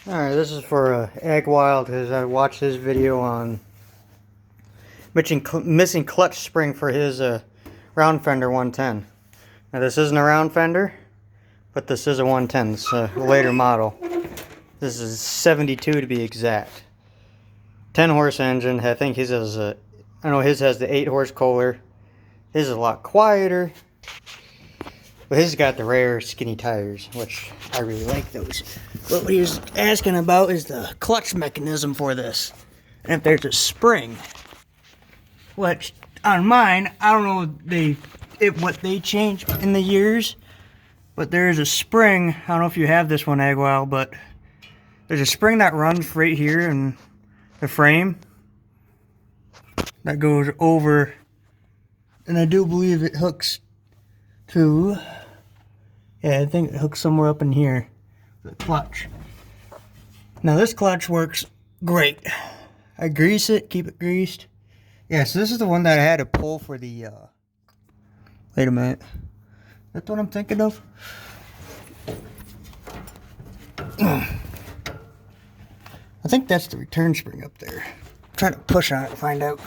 Alright, this is for Ag Wild, because I watched his video on missing clutch spring for his round fender 110. Now this isn't a round fender, but this is a 110. It's a later model. This is 72 to be exact. 10 horse engine. I think his has I know his has the 8 horse Kohler. His is a lot quieter. But his got the rare skinny tires, which I really like those. But what he was asking about is the clutch mechanism for this. And if there's a spring. Which, on mine, I don't know what they changed in the years. But there is a spring. I don't know if you have this one, Agwile, but there's a spring that runs right here in the frame. That goes over. And I do believe it hooks to... Yeah, I think it hooks somewhere up in here. The clutch. Now this clutch works great. I grease it, keep it greased. Yeah, so this is the one that I had to pull for the, wait a minute. That's what I'm thinking of? I think that's the return spring up there. I'm trying to push on it to find out.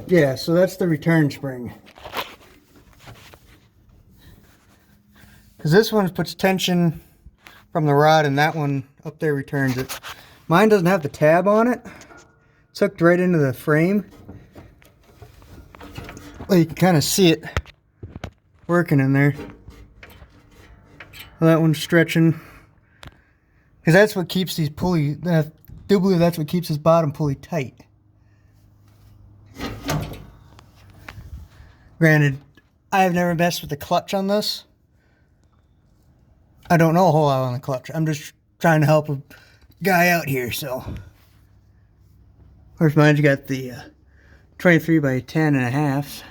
Yeah, so that's the return spring. Because this one puts tension from the rod and that one up there returns it. Mine doesn't have the tab on it. It's hooked right into the frame. Well, you can kind of see it working in there. Well, that one's stretching. Because that's what keeps these pulleys, I do believe that's what keeps this bottom pulley tight. Granted, I have never messed with the clutch on this. I don't know a whole lot on the clutch. I'm just trying to help a guy out here, so. Of course, mine's got the 23 by 10 and a half.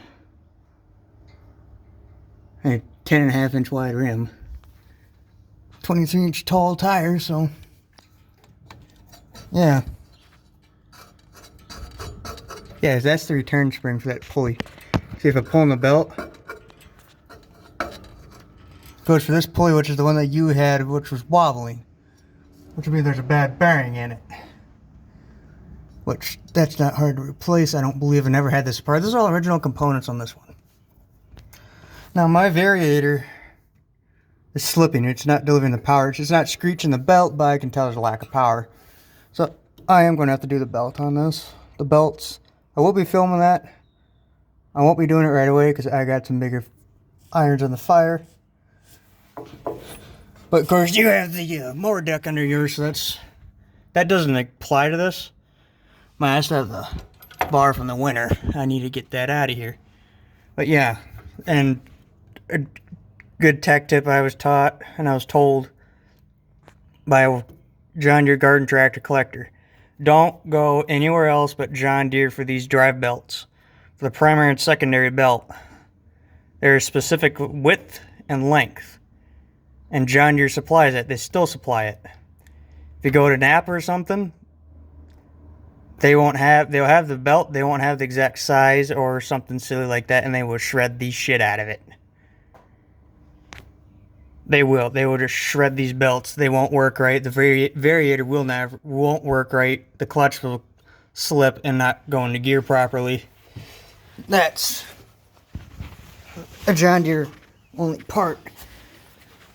And 10 and a half inch wide rim. 23 inch tall tire, so. Yeah. Yeah, that's the return spring for that pulley. See if I pull on the belt. Goes for this pulley, which is the one that you had, which was wobbling. Which would mean there's a bad bearing in it. Which, that's not hard to replace. I don't believe I never had this part. These are all original components on this one. Now my variator is slipping. It's not delivering the power. It's just not screeching the belt, but I can tell there's a lack of power. So I am going to have to do the belt on this. The belts, I will be filming that. I won't be doing it right away because I got some bigger irons on the fire. But of course you have the mower deck under yours, so that doesn't apply to this. I still have the bar from the winter. I need to get that out of here. But yeah, and a good tech tip I was taught and I was told by a John Deere garden tractor collector. Don't go anywhere else but John Deere for these drive belts. For the primary and secondary belt, there's specific width and length. And John Deere supplies it. They still supply it. If you go to Napa or something, they'll have the belt, they won't have the exact size or something silly like that, and they will shred the shit out of it. They will just shred these belts. They won't work right. The variator won't work right. The clutch will slip and not go into gear properly. That's a John Deere only part.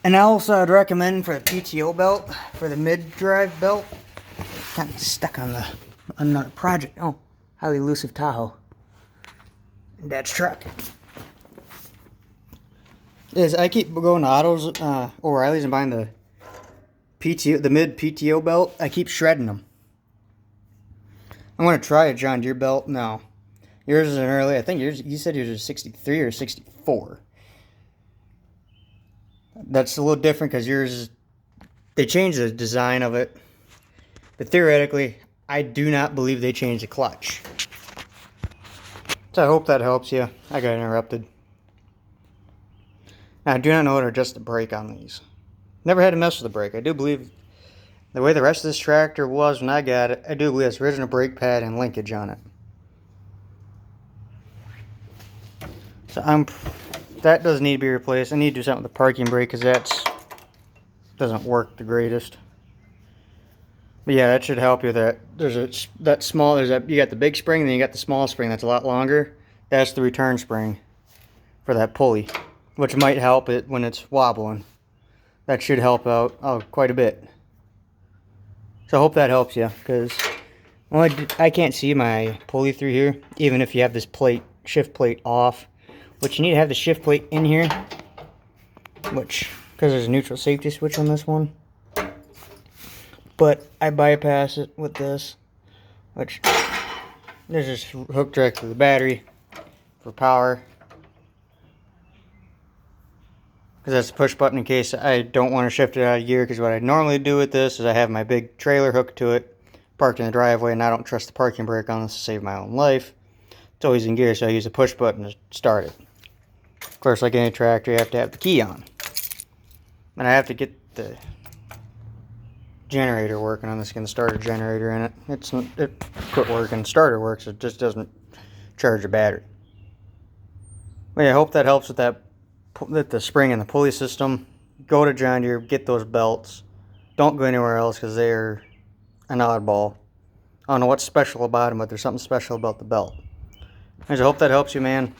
And also I'd recommend for the PTO belt, for the mid-drive belt, it's kind of stuck on another project. Oh, highly elusive Tahoe. And Dad's truck. I keep going to Autos, O'Reilly's and buying the mid PTO belt. I keep shredding them. I'm going to try a John Deere belt. No. Yours is an early, I think you said yours is 63 or 64. That's a little different because yours, they changed the design of it. But theoretically, I do not believe they changed the clutch. So I hope that helps you. I got interrupted. Now, I do not know how to adjust the brake on these. Never had to mess with the brake. I do believe the way the rest of this tractor was when I got it, I do believe it's original brake pad and linkage on it. So I'm that does need to be replaced. I need to do something with the parking brake because that's doesn't work the greatest. But yeah, that should help you. That there's that small. There's that you got the big spring, then you got the small spring that's a lot longer. That's the return spring for that pulley, which might help it when it's wobbling. That should help out quite a bit. So I hope that helps you, because I can't see my pulley through here, even if you have this plate, shift plate off. Which you need to have the shift plate in here, which, because there's a neutral safety switch on this one. But I bypass it with this, which there's just hooked direct to the battery for power. Because that's the push button in case I don't want to shift it out of gear, because what I normally do with this is I have my big trailer hooked to it, parked in the driveway, and I don't trust the parking brake on this to save my own life. It's always in gear, so I use the push button to start it. Of course, like any tractor, you have to have the key on. And I have to get the generator working on this, getting the starter generator in it. It quit working. Starter works, it just doesn't charge the battery. Well, yeah, I hope that helps with that. With the spring and the pulley system. Go to John Deere, get those belts. Don't go anywhere else because they're an oddball. I don't know what's special about them, but there's something special about the belt. I just hope that helps you, man.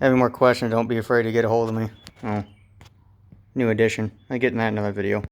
Have any more questions, don't be afraid to get a hold of me. Oh, new edition. I'll get in that in another video.